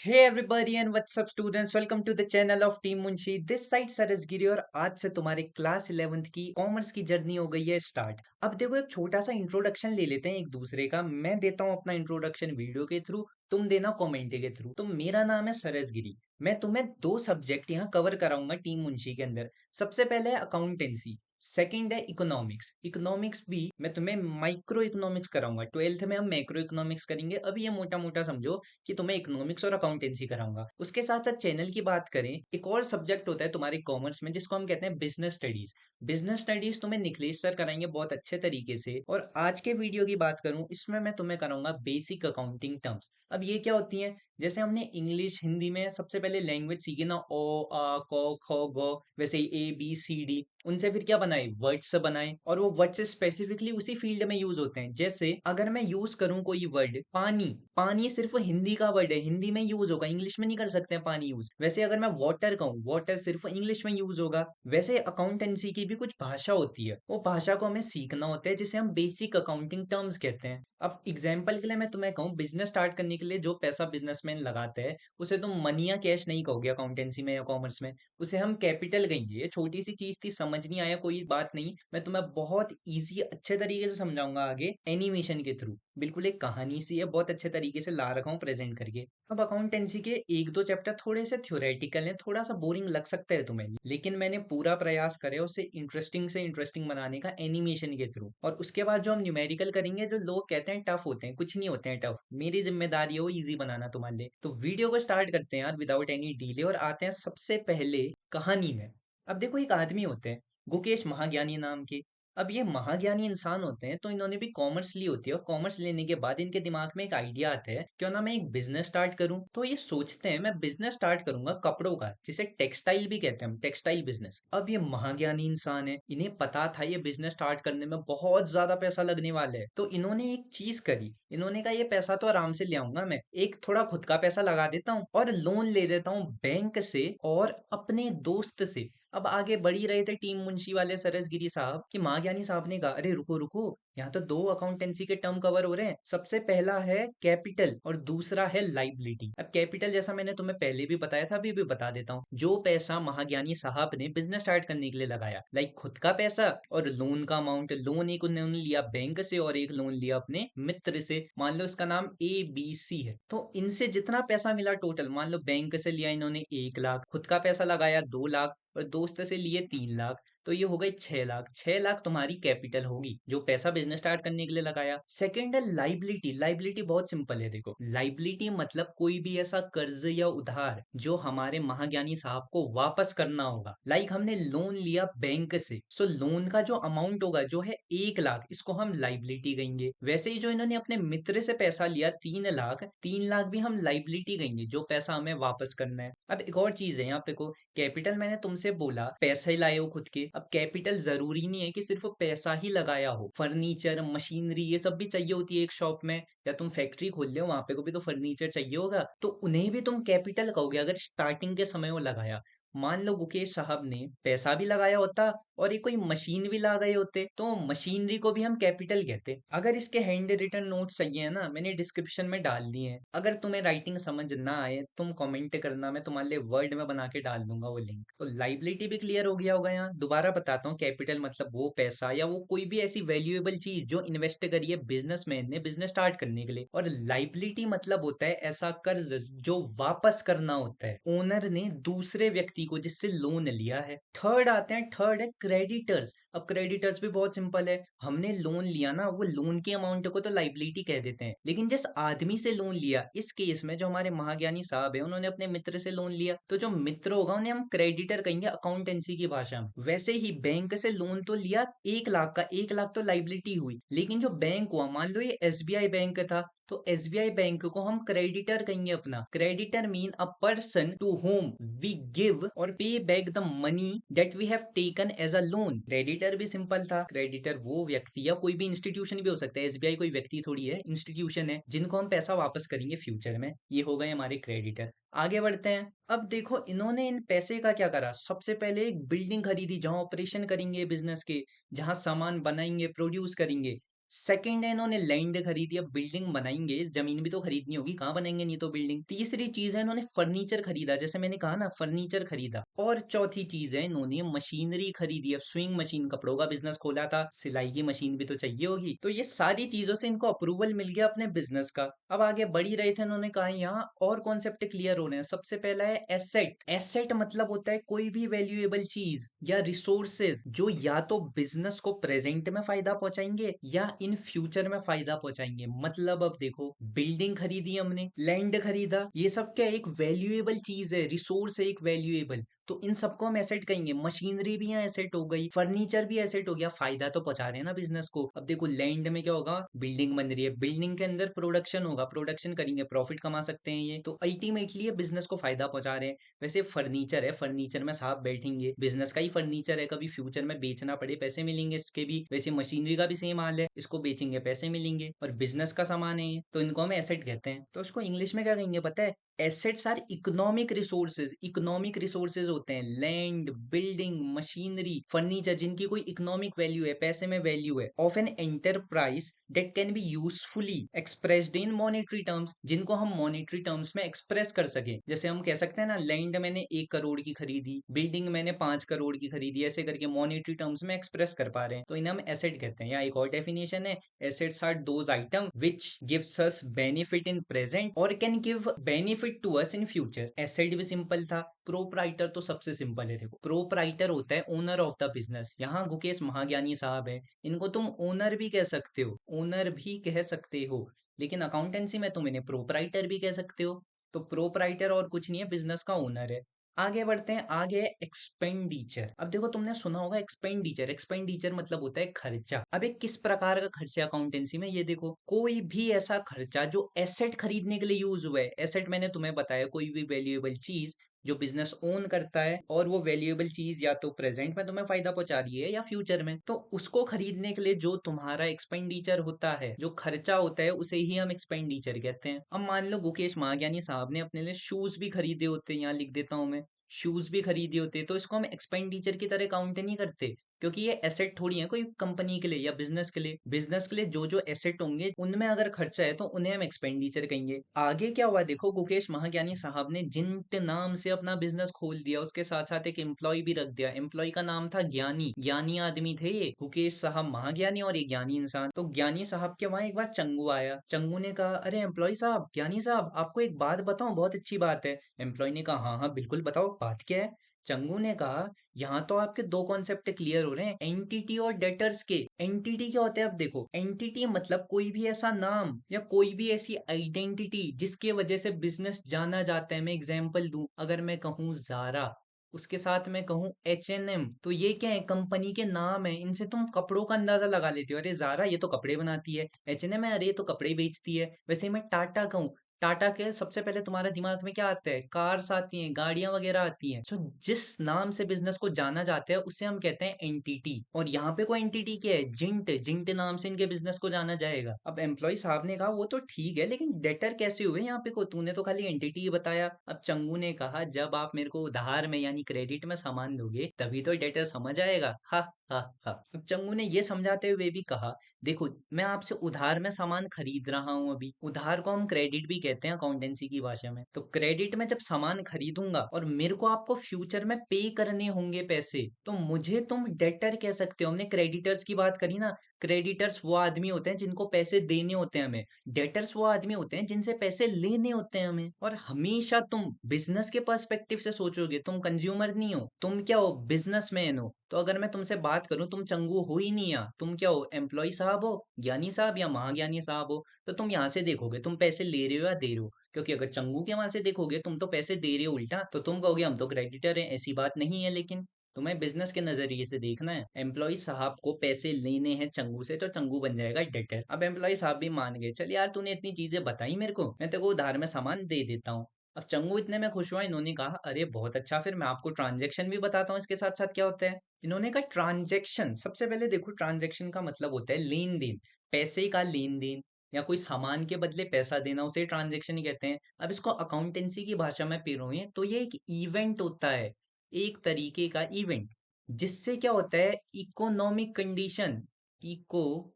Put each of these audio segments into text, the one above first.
Hey everybody and what's up students, welcome to the channel of team Munshi. This side Saras Giri और आज से तुम्हारे class 11th की commerce की जर्नी हो गई है स्टार्ट। अब देखो, एक छोटा सा इंट्रोडक्शन ले लेते हैं एक दूसरे का। मैं देता हूँ अपना इंट्रोडक्शन वीडियो के थ्रू, तुम देना कमेंट के थ्रू। तो मेरा नाम है सरस गिरी। मैं तुम्हें दो सब्जेक्ट यहाँ कवर कराऊंगा टीम मुंशी के अंदर। सबसे पहले है अकाउंटेंसी, सेकंड है इकोनॉमिक्स। इकोनॉमिक्स भी मैं तुम्हें माइक्रो इकोनॉमिक्स कराऊंगा। 12th में हम मैक्रो इकोनॉमिक्स करेंगे। अभी ये मोटा मोटा समझो कि तुम्हें इकोनॉमिक्स और अकाउंटेंसी कराऊंगा। उसके साथ साथ चैनल की बात करें, एक और सब्जेक्ट होता है तुम्हारे कॉमर्स में जिसको हम कहते हैं बिजनेस स्टडीज। बिजनेस स्टडीज तुम्हें निखिलेश सर कराएंगे बहुत अच्छे तरीके से। और आज के वीडियो की बात करूं, इसमें मैं तुम्हें कराऊंगा बेसिक अकाउंटिंग टर्म्स। अब ये क्या होती हैं? जैसे हमने इंग्लिश हिंदी में सबसे पहले लैंग्वेज सीखी ना, ओ आ क ख ग, वैसे ही ए बी सी डी। उनसे फिर क्या बनाए? वर्ड्स बनाए, और वो वर्ड्स स्पेसिफिकली उसी फील्ड में यूज होते हैं। जैसे अगर मैं यूज करूं कोई वर्ड पानी, पानी सिर्फ हिंदी का वर्ड है, हिंदी में यूज होगा, इंग्लिश में नहीं कर सकते हैं पानी यूज। वैसे अगर मैं वाटर कहूँ, वाटर सिर्फ इंग्लिश में यूज होगा। वैसे अकाउंटेंसी की भी कुछ भाषा होती है, वो भाषा को हमें सीखना होता है, जिसे हम बेसिक अकाउंटिंग टर्म्स कहते हैं। अब एग्जाम्पल के लिए मैं तुम्हें कहूँ, बिजनेस स्टार्ट करने के लिए जो पैसा बिजनेसमैन लगाते हैं उसे तुम मनी या कैश नहीं कहोगे अकाउंटेंसी में या कॉमर्स में, उसे हम कैपिटल कहेंगे। ये छोटी सी चीज थी, समझ नहीं आया कोई बात नहीं, मैं तुम्हें बहुत इजी अच्छे तरीके से समझाऊंगा आगे एनिमेशन के थ्रू। बिल्कुल एक कहानी सी है, बहुत अच्छे तरीके से ला रखा हूँ प्रेजेंट करके। अब अकाउंटेंसी के एक दो चैप्टर थोड़े से थ्योरेटिकल हैं, थोड़ा सा बोरिंग लग सकता है तुम्हें, लेकिन मैंने पूरा प्रयास करे उसे इंटरेस्टिंग से इंटरेस्टिंग बनाने का एनिमेशन के थ्रू। और उसके बाद जो हम न्यूमेरिकल करेंगे, जो लोग कहते हैं टफ होते हैं, कुछ नहीं होते हैं टफ, मेरी जिम्मेदारी है वो इजी बनाना तुम्हारे लिए। तो वीडियो को स्टार्ट करते हैं यार विदाउट एनी डिले, और आते हैं सबसे पहले कहानी में। अब देखो, एक आदमी होते हैं गुकेश महाज्ञानी नाम के। अब ये महाज्ञानी इंसान होते हैं, तो इन्होंने भी कॉमर्स ली होती है, और कॉमर्स लेने के बाद इनके दिमाग में एक आइडिया आता है, क्यों ना मैं एक बिजनेस स्टार्ट करूं। तो ये सोचते हैं मैं बिजनेस स्टार्ट करूंगा कपड़ों का, जिसे टेक्सटाइल भी कहते हैं हम, टेक्सटाइल बिजनेस। अब ये महाज्ञानी इंसान है, इन्हें पता था ये बिजनेस स्टार्ट करने में बहुत ज्यादा पैसा लगने वाला है। तो इन्होंने एक चीज करी, इन्होंने कहा ये पैसा तो आराम से ले आऊंगा मैं, एक थोड़ा खुद का पैसा लगा देता हूँ और लोन ले देता हूँ बैंक से और अपने दोस्त से। अब आगे बढ़ ही रहे थे टीम मुंशी वाले सरस गिरी साहब कि महाज्ञानी साहब ने कहा, अरे रुको रुको, यहाँ तो दो अकाउंटेंसी के टर्म कवर हो रहे हैं। सबसे पहला है कैपिटल और दूसरा है लाइबिलिटी। अब कैपिटल जैसा मैंने तुम्हें पहले भी बताया था, अभी भी बता देता हूँ, जो पैसा महाज्ञानी साहब ने बिजनेस स्टार्ट करने के लिए लगाया, लाइक खुद का पैसा और लोन का अमाउंट। लोन एक उन्होंने लिया बैंक से और एक लोन लिया अपने मित्र से, मान लो इसका नाम ABC है। तो इनसे जितना पैसा मिला टोटल, मान लो बैंक से लिया इन्होंने 1 लाख, खुद का पैसा लगाया 2 लाख, और दोस्त से लिए 3 लाख। तो ये हो गए 6 लाख। 6 लाख तुम्हारी कैपिटल होगी, जो पैसा बिजनेस स्टार्ट करने के लिए लगाया। सेकंड है लाइबिलिटी। लाइबिलिटी बहुत सिंपल है, देखो लाइबिलिटी मतलब कोई भी ऐसा कर्ज या उधार जो हमारे महाज्ञानी साहब को वापस करना होगा। लाइक हमने लोन लिया बैंक से, सो लोन का जो अमाउंट होगा जो है 1 लाख, इसको हम लाइबिलिटी कहेंगे। वैसे ही जो इन्होंने अपने मित्र से पैसा लिया 3 लाख, 3 लाख भी हम लाइबिलिटी कहेंगे, जो पैसा हमें वापस करना है। अब एक और चीज है यहाँ पे को, कैपिटल मैंने तुमसे बोला पैसे ही लाए हो खुद के। अब कैपिटल जरूरी नहीं है कि सिर्फ पैसा ही लगाया हो, फर्नीचर मशीनरी ये सब भी चाहिए होती है एक शॉप में, या तुम फैक्ट्री खोल ले वहां पे को भी तो फर्नीचर चाहिए होगा, तो उन्हें भी तुम कैपिटल कहोगे अगर स्टार्टिंग के समय वो लगाया। मान लो मुकेश साहब ने पैसा भी लगाया होता और ये कोई मशीन भी ला गए होते, तो मशीनरी को भी हम कैपिटल कहते। अगर इसके हैंड रिटन नोट्स चाहिए है ना, मैंने डिस्क्रिप्शन में डाल दिए हैं। अगर तुम्हें राइटिंग समझ ना आए, तुम कमेंट करना, मैं तुम्हारे लिए वर्ड में बना के डाल दूंगा वो लिंक। तो लाइबिलिटी भी क्लियर हो गया होगा। यहाँ दोबारा बताता हूँ, कैपिटल मतलब वो पैसा या वो कोई भी ऐसी वैल्यूएबल चीज जो इन्वेस्ट करी है बिजनेसमैन ने बिजनेस स्टार्ट करने के लिए। और लाइबिलिटी मतलब होता है ऐसा कर्ज जो वापस करना होता है ओनर ने दूसरे व्यक्ति को जिससे लोन लिया है। थर्ड आते हैं, थर्ड है क्रेडिटर्स। अब क्रेडिटर्स भी बहुत सिंपल है, हमने लोन लिया ना, वो लोन की अमाउंट को तो लाइबिलिटी कह देते हैं, लेकिन जिस आदमी से लोन लिया, इस केस में जो हमारे महाज्ञानी साहब है उन्होंने अपने मित्र से लोन लिया, तो जो मित्र होगा उन्हें हम क्रेडिटर कहेंगे अकाउंटेंसी की भाषा में। वैसे ही बैंक से लोन तो लिया 1 लाख का, 1 लाख तो लाइबिलिटी हुई, लेकिन जो बैंक हुआ, मान लो ये SBI बैंक था, तो SBI बैंक को हम क्रेडिटर कहेंगे अपना। Creditor mean a person to whom we give और pay back the money that we have taken as a loan. Creditor भी सिंपल था, क्रेडिटर वो व्यक्ति या कोई भी इंस्टीट्यूशन भी हो सकता है, SBI कोई व्यक्ति थोड़ी है, इंस्टीट्यूशन है, जिनको हम पैसा वापस करेंगे फ्यूचर में। ये हो गए हमारे क्रेडिटर। आगे बढ़ते हैं। अब देखो, इन्होंने इन पैसे का क्या करा, सबसे पहले एक बिल्डिंग खरीदी जहां ऑपरेशन करेंगे बिजनेस के, जहां सामान बनाएंगे प्रोड्यूस करेंगे। सेकंड है इन्होंने लैंड खरीदी, अब बिल्डिंग बनाएंगे, जमीन भी तो खरीदनी होगी, कहाँ बनाएंगे नहीं तो बिल्डिंग। तीसरी चीज है इन्होंने फर्नीचर खरीदा, जैसे मैंने कहा ना फर्नीचर खरीदा। और चौथी चीज है इन्होंने मशीनरी खरीदी, अब स्विंग मशीन, कपड़ों का बिजनेस खोला था, सिलाई की मशीन भी तो चाहिए होगी। तो ये सारी चीजों से इनको अप्रूवल मिल गया अपने बिजनेस का। अब आगे बढ़ ही रहे थे, इन्होंने कहा यहाँ और कॉन्सेप्ट क्लियर हो रहे हैं। सबसे पहला है एसेट। एसेट मतलब होता है कोई भी वैल्यूएबल चीज या रिसोर्सेज जो या तो बिजनेस को प्रेजेंट में फायदा पहुंचाएंगे या इन फ्यूचर में फायदा पहुंचाएंगे। मतलब अब देखो, बिल्डिंग खरीदी हमने, लैंड खरीदा, ये सब क्या एक वैल्यूएबल चीज है, रिसोर्स है एक वैल्यूएबल, तो इन सबको हम एसेट कहेंगे। मशीनरी भी यहाँ एसेट हो गई, फर्नीचर भी एसेट हो गया, फायदा तो पहुंचा रहे हैं ना बिजनेस को। अब देखो लैंड में क्या होगा, बिल्डिंग बन रही है, बिल्डिंग के अंदर प्रोडक्शन होगा, प्रोडक्शन करेंगे, प्रॉफिट कमा सकते हैं, ये तो अल्टीमेटली ये बिजनेस को फायदा पहुंचा रहे हैं। वैसे फर्नीचर है, फर्नीचर में साहब बैठेंगे, बिजनेस का ही फर्नीचर है, कभी फ्यूचर में बेचना पड़े पैसे मिलेंगे इसके भी। वैसे मशीनरी का भी सेम हाल है, इसको बेचेंगे पैसे मिलेंगे, और बिजनेस का सामान है ये, तो इनको हम एसेट कहते हैं। तो इसको इंग्लिश में क्या कहेंगे पता है? Assets are economic resources. Economic resources होते हैं लैंड, बिल्डिंग, मशीनरी, फर्नीचर, जिनकी कोई इकोनॉमिक वैल्यू है, पैसे में वैल्यू है, of an enterprise that can be usefully expressed in monetary terms, जिनको हम मॉनेटरी टर्म्स में एक्सप्रेस कर सके। जैसे हम कह सकते हैं ना, लैंड मैंने 1 करोड़ की खरीदी, बिल्डिंग मैंने 5 करोड़ की खरीदी, ऐसे करके मॉनेटरी टर्म्स में एक्सप्रेस कर पा रहे हैं, तो इन्हें हम एसेट कहते हैं। या एक और डेफिनेशन है, assets are those items which gives us benefit in present or can give benefit to us in future। Asset भी सिंपल था, प्रोपराइटर तो सबसे सिंपल है। देखो प्रोपराइटर होता है ओनर ऑफ द बिजनेस, यहाँ गुकेश महाज्ञानी साहब है, इनको तुम ओनर भी कह सकते हो, ओनर भी कह सकते हो, लेकिन अकाउंटेंसी में तुम इन्हें प्रोपराइटर भी कह सकते हो। तो प्रोपराइटर और कुछ नहीं है, बिजनेस का ओनर है। आगे बढ़ते हैं, आगे है एक्सपेंडिचर। अब देखो तुमने सुना होगा एक्सपेंडिचर, एक्सपेंडिचर मतलब होता है खर्चा। अब एक किस प्रकार का खर्चा अकाउंटेंसी में, ये देखो कोई भी ऐसा खर्चा जो एसेट खरीदने के लिए यूज हुआ है। एसेट मैंने तुम्हें बताया कोई भी वैल्यूएबल चीज जो बिजनेस ओन करता है, और वो वैल्यूएबल चीज या तो प्रेजेंट में तुम्हें फायदा पहुंचा रही है या फ्यूचर में, तो उसको खरीदने के लिए जो तुम्हारा एक्सपेंडिचर होता है, जो खर्चा होता है, उसे ही हम एक्सपेंडिचर कहते हैं। अब मान लो गुकेश महाज्ञानी साहब ने अपने लिए शूज भी खरीदे होते हैं, यहाँ लिख देता हूं मैं, शूज भी खरीदे होते, तो इसको हम एक्सपेंडिचर की तरह काउंट नहीं करते, क्योंकि ये एसेट थोड़ी है कोई कंपनी के लिए या बिजनेस के लिए। बिजनेस के लिए जो जो एसेट होंगे उनमें अगर खर्चा है तो उन्हें हम एक्सपेंडिचर कहेंगे। आगे क्या हुआ देखो, गुकेश महाज्ञानी साहब ने जिंट नाम से अपना बिजनेस खोल दिया, उसके साथ साथ एक एम्प्लॉय भी रख दिया। एम्प्लॉय का नाम था ज्ञानी, ज्ञानी आदमी थे ये, गुकेश साहब महाज्ञानी और एक ज्ञानी इंसान। तो ज्ञानी साहब के वहां एक बार चंगू आया, चंगू ने कहा अरे एम्प्लॉय साहब, ज्ञानी साहब, आपको एक बात बताऊं, बहुत अच्छी बात है। एम्प्लॉय ने कहा हाँ हाँ बिल्कुल बताओ, बात क्या है? चंगू ने कहा यहाँ तो आपके दो कॉन्सेप्ट क्लियर हो रहे हैं, एंटिटी और डेटर्स के। एंटिटी क्या होता है? अब देखो एंटिटी मतलब कोई भी ऐसा नाम या कोई भी ऐसी आइडेंटिटी जिसके वजह से बिजनेस जाना जाता है। मैं एग्जांपल दूं, अगर मैं कहूँ जारा, उसके साथ मैं कहूँ H&M, तो ये क्या है? कंपनी के नाम है, इनसे तुम कपड़ों का अंदाजा लगा लेते हो, अरे जारा ये तो कपड़े बनाती है, H&M है अरे ये तो कपड़े बेचती है। वैसे मैं टाटा कहूँ, टाटा के सबसे पहले तुम्हारे दिमाग में क्या आता है? कार्स आती हैं, गाड़ियां वगैरह आती हैं। सो जिस नाम से बिजनेस को जाना जाता है उसे हम कहते हैं एंटिटी। और यहाँ पे कोई एंटिटी क्या है? जिंट, जिंट नाम से इनके बिजनेस को जाना जाएगा। अब एम्प्लॉय साहब ने कहा वो तो ठीक है, लेकिन डेटर कैसे हुए यहाँ पे? को तूने तो खाली एंटिटी ही बताया। अब चंगू ने कहा जब आप मेरे को उधार में यानी क्रेडिट में सामान दोगे तभी तो डेटर समझ आएगा। हा हा हा। अब चंगू ने ये समझाते हुए भी कहा देखो मैं आपसे उधार में सामान खरीद रहा हूं, अभी उधार को हम क्रेडिट भी कहते हैं अकाउंटेंसी की भाषा में। तो क्रेडिट में जब सामान खरीदूंगा और मेरे को आपको फ्यूचर में पे करने होंगे पैसे, तो मुझे तुम डेटर कह सकते हो। हमने क्रेडिटर्स की बात करी ना, क्रेडिटर्स वो आदमी होते हैं जिनको पैसे देने होते हैं हमें, डेटर्स वो आदमी होते हैं जिनसे पैसे लेने होते हैं हमें। और हमेशा तुम बिजनेस के पर्सपेक्टिव से सोचोगे, तुम कंज्यूमर नहीं हो, तुम क्या हो? बिजनेसमैन हो। तो अगर मैं तुमसे बात करूं, तुम चंगू हो ही नहीं, या तुम क्या हो? एम्प्लॉय साहब हो, ज्ञानी साहब या महाज्ञानी साहब हो। तो तुम यहाँ से देखोगे तुम पैसे ले रहे हो या दे रहे हो, क्योंकि अगर चंगू के वहां से देखोगे तुम तो पैसे दे रहे हो उल्टा, तो तुम कहोगे हम तो क्रेडिटर हैं। ऐसी बात नहीं है, लेकिन तुम्हें बिजनेस के नजरिए से देखना है। एम्प्लॉय साहब को पैसे लेने हैं चंगू से, तो चंगू बन जाएगा डेटर। अब एम्प्लॉय साहब भी मान गए, चल यार तूने इतनी चीजें बताई मेरे को, मैं तेरे को उधार में सामान दे देता हूँ। अब चंगू इतने में खुश हुआ, इन्होंने कहा अरे बहुत अच्छा, फिर मैं आपको ट्रांजेक्शन भी बताता हूँ इसके साथ साथ क्या होता है। इन्होंने कहा ट्रांजेक्शन, सबसे पहले देखो ट्रांजेक्शन का मतलब होता है लेन देन, पैसे का लेन देन, या कोई सामान के बदले पैसा देना, उसे ट्रांजेक्शन ही कहते हैं। अब इसको अकाउंटेंसी की भाषा में पिरोए तो ये एक इवेंट होता है, एक तरीके का इवेंट, जिससे क्या होता है? Economic condition, eco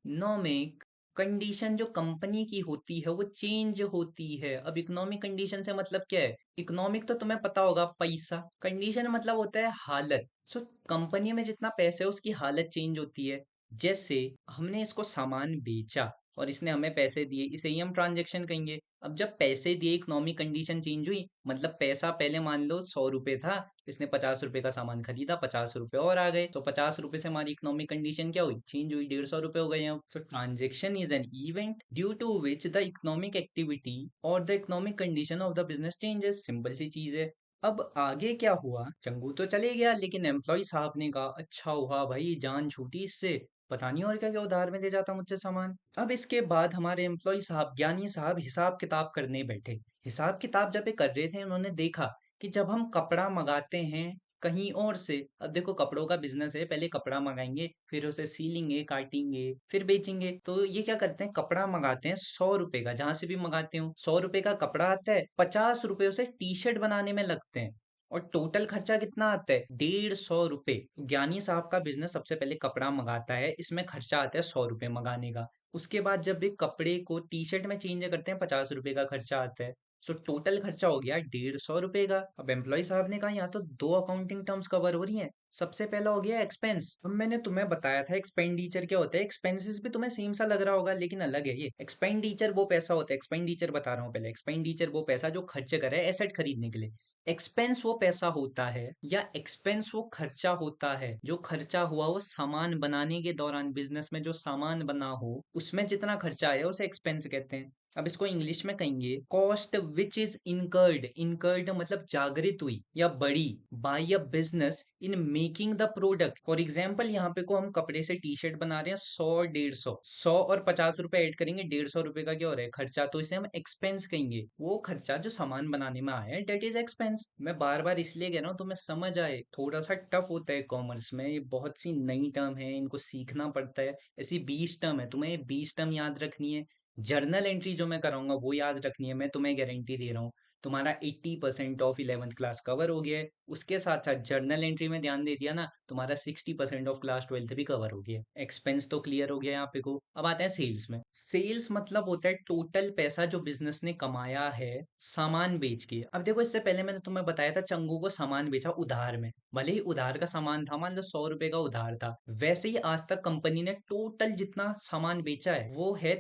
economic condition जो कंपनी की होती है वो चेंज होती है। अब इकोनॉमिक कंडीशन से मतलब क्या है? इकोनॉमिक तो तुम्हें पता होगा, पैसा। कंडीशन मतलब होता है हालत। सो कंपनी में जितना पैसा है उसकी हालत चेंज होती है। जैसे हमने इसको सामान बेचा और इसने हमें पैसे दिए, इसे ही हम ट्रांजेक्शन कहेंगे। अब जब पैसे दिए इकोनॉमिक कंडीशन चेंज हुई, मतलब पैसा पहले मान लो 100 रुपए था, इसने 50 रुपए का सामान खरीदा, 50 रुपए और आ गए, तो 50 रुपए से हमारी इकोनॉमिक कंडीशन क्या हुई? चेंज हुई, 150 रुपए हो गए हैं। So transaction is an event due to which the economic activity और the economic condition of the business changes. Simple सी चीज है। अब आगे क्या हुआ? चंगू तो चले गया, लेकिन एम्प्लॉय साहब ने कहा अच्छा हुआ भाई, जान छूटी इससे, पता नहीं और क्या क्या उधार में दे जाता मुझसे सामान। अब इसके बाद हमारे एम्प्लॉय साहब, ज्ञानी साहब, हिसाब किताब करने बैठे। हिसाब किताब जब ये कर रहे थे, उन्होंने देखा कि जब हम कपड़ा मंगाते हैं कहीं और से, अब देखो कपड़ों का बिजनेस है, पहले कपड़ा मंगाएंगे, फिर उसे सीलेंगे, काटेंगे, फिर बेचेंगे। तो ये क्या करते हैं, कपड़ा मंगाते हैं 100 रुपए का, जहां से भी मंगाते हो 100 रुपए का कपड़ा आता है, 50 रुपए उसे टी शर्ट बनाने में लगते हैं, और टोटल खर्चा कितना आता है? 150 रुपए। ज्ञानी साहब का बिजनेस सबसे पहले कपड़ा मंगाता है, इसमें खर्चा आता है 100 रुपए मंगाने का। उसके बाद जब भी कपड़े को टी शर्ट में चेंज करते हैं, 50 रुपए का खर्चा आता है। सो टोटल खर्चा हो गया 150 रुपए का। अब एम्प्लॉय साहब ने कहा यहाँ तो दो अकाउंटिंग टर्म्स कवर हो रही हैं। सबसे पहला हो गया एक्सपेंस। अब मैंने तुम्हें बताया था एक्सपेंडिचर क्या होता है, एक्सपेंसेस भी तुम्हें सेम सा लग रहा होगा, लेकिन अलग है। ये एक्सपेंडिचर वो पैसा होता है, एक्सपेंडिचर बता रहा हूँ पहले, एक्सपेंडिचर वो पैसा जो खर्च करे एसेट खरीदने के लिए। एक्सपेंस वो पैसा होता है, या एक्सपेंस वो खर्चा होता है जो खर्चा हुआ वो सामान बनाने के दौरान, बिजनेस में जो सामान बना हो उसमें जितना खर्चा आया उसे एक्सपेंस कहते हैं। अब इसको इंग्लिश में कहेंगे cost which is incurred. Incurred मतलब जागृत हुई या बड़ी, by a business in making the product. For example यहाँ पे को हम कपड़े से टी शर्ट बना रहे हैं, 100 150, 100 और 50 रुपए ऐड करेंगे, 150 रुपए का क्या हो रहा है? खर्चा। तो इसे हम एक्सपेंस कहेंगे, वो खर्चा जो सामान बनाने में आया है, डेट इज एक्सपेंस। मैं बार बार इसलिए कह रहा हूँ तुम्हें समझ आए। थोड़ा सा टफ होता है कॉमर्स में, ये बहुत सी नई टर्म है, इनको सीखना पड़ता है। ऐसी 20 टर्म है, तुम्हें 20 टर्म याद रखनी है। जर्नल एंट्री जो मैं कराऊंगा वो याद रखनी है, मैं तुम्हें गारंटी दे रहा हूँ। तुम्हारा 80% ऑफ 11th क्लास कवर हो गया है। उसके साथ साथ जर्नल एंट्री में ध्यान दे दिया ना, तुम्हारा 60% ऑफ क्लास 12th भी कवर हो गया। एक्सपेंस तो क्लियर हो गया यहाँ पे को। अब आते हैं सेल्स में। सेल्स मतलब होता है टोटल पैसा जो बिजनेस ने कमाया है सामान बेच के। अब देखो इससे पहले मैंने तुम्हें बताया था, चंगू को सामान बेचा उधार में, भले ही उधार का सामान था, मान लो 100 रुपए का उधार था, वैसे ही आज तक कंपनी ने टोटल जितना सामान बेचा है वो है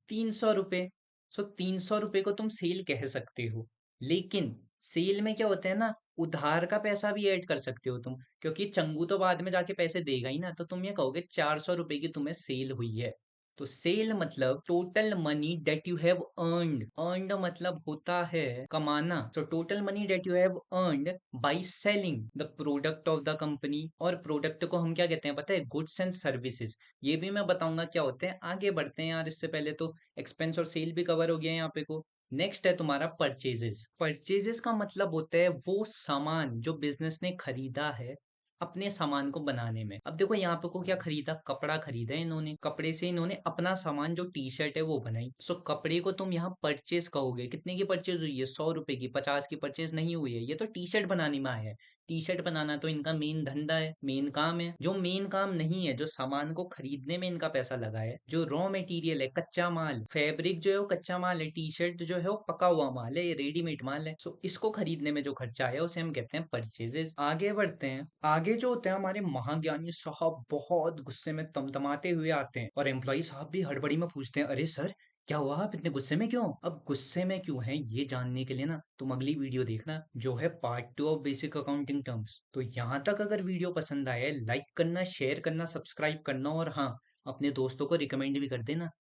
300 रुपए। सो 300 रुपए को तुम सेल कह सकते हो। लेकिन सेल में क्या होता है ना, उधार का पैसा भी ऐड कर सकते हो तुम, क्योंकि चंगू तो बाद में जाके पैसे देगा ही ना, तो तुम ये कहोगे 400 रुपए की तुम्हें सेल हुई है। तो सेल मतलब total money that you have earned. Earned मतलब होता है कमाना। So total money that you have earned by selling the product of the company. और प्रोडक्ट को हम क्या कहते हैं पता है? Goods and services. ये भी मैं बताऊंगा क्या होते हैं, आगे बढ़ते हैं यार। इससे पहले तो एक्सपेंस और सेल भी कवर हो गया है यहाँ पे को। नेक्स्ट है तुम्हारा परचेजेस। परचेजेस का मतलब होता है वो सामान जो बिजनेस ने खरीदा है अपने सामान को बनाने में। अब देखो यहाँ पे को क्या खरीदा? कपड़ा खरीदा है इन्होंने, कपड़े से इन्होंने अपना सामान जो टी शर्ट है वो बनाई। सो कपड़े को तुम यहाँ परचेज कहोगे। कितने की परचेज हुई है? 100 रुपए की। 50 की परचेज नहीं हुई है, ये तो टी शर्ट बनाने में आया है। टी शर्ट बनाना तो इनका मेन धंधा है, मेन काम है। जो मेन काम नहीं है, जो सामान को खरीदने में इनका पैसा लगा है, जो रॉ मटेरियल है, कच्चा माल, फैब्रिक जो है वो कच्चा माल है, टी शर्ट जो है वो पका हुआ माल है, ये रेडीमेड माल है। सो इसको खरीदने में जो खर्चा है उसे हम कहते हैं परचेजेस। आगे बढ़ते हैं। आगे जो होते हैं हमारे महाज्ञानी साहब, बहुत गुस्से में तमतमाते हुए आते हैं, और एम्प्लॉई साहब भी हड़बड़ी में पूछते हैं, अरे सर क्या हुआ, आप इतने गुस्से में क्यों? अब गुस्से में क्यों हैं ये जानने के लिए ना तुम अगली वीडियो देखना, जो है part 2 of basic accounting terms. तो यहाँ तक अगर वीडियो पसंद आया, लाइक करना, शेयर करना, सब्सक्राइब करना, और हाँ, अपने दोस्तों को रिकमेंड भी कर देना।